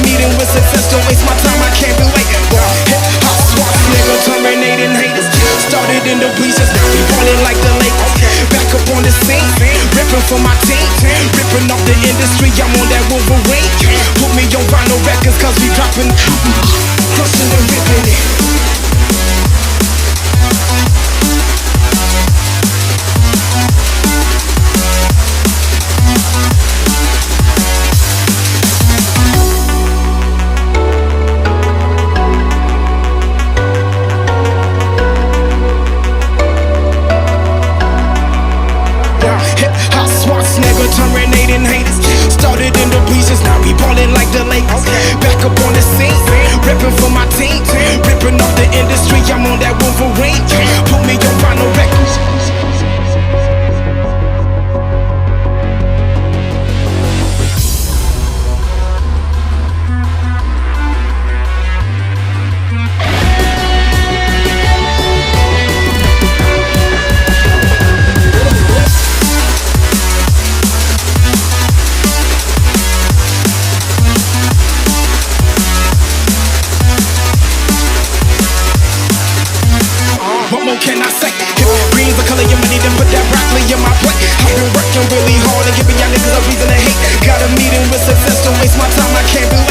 meeting with success, don't waste my time, I can't be late. Hot swap, nigga, terminating haters. Started in the bleachers, now we ballin' like the Lakers. Back up on the scene, ripping for my team, ripping off the industry, I'm on that Wolverine. Put me on vinyl records, cause we dropping, crushing and ripping it. Terminating haters. Started in the bleachers, now we ballin' like the Lakers. Back up on the scene, ripping for my team, ripping off the industry, I'm on that Wolverine. Put me on vinyl records. What more can I say? Green's the color of your money, then put that broccoli in my plate. I've been working really hard and giving y'all niggas a reason to hate. Got a meeting with success, don't waste my time, I can't be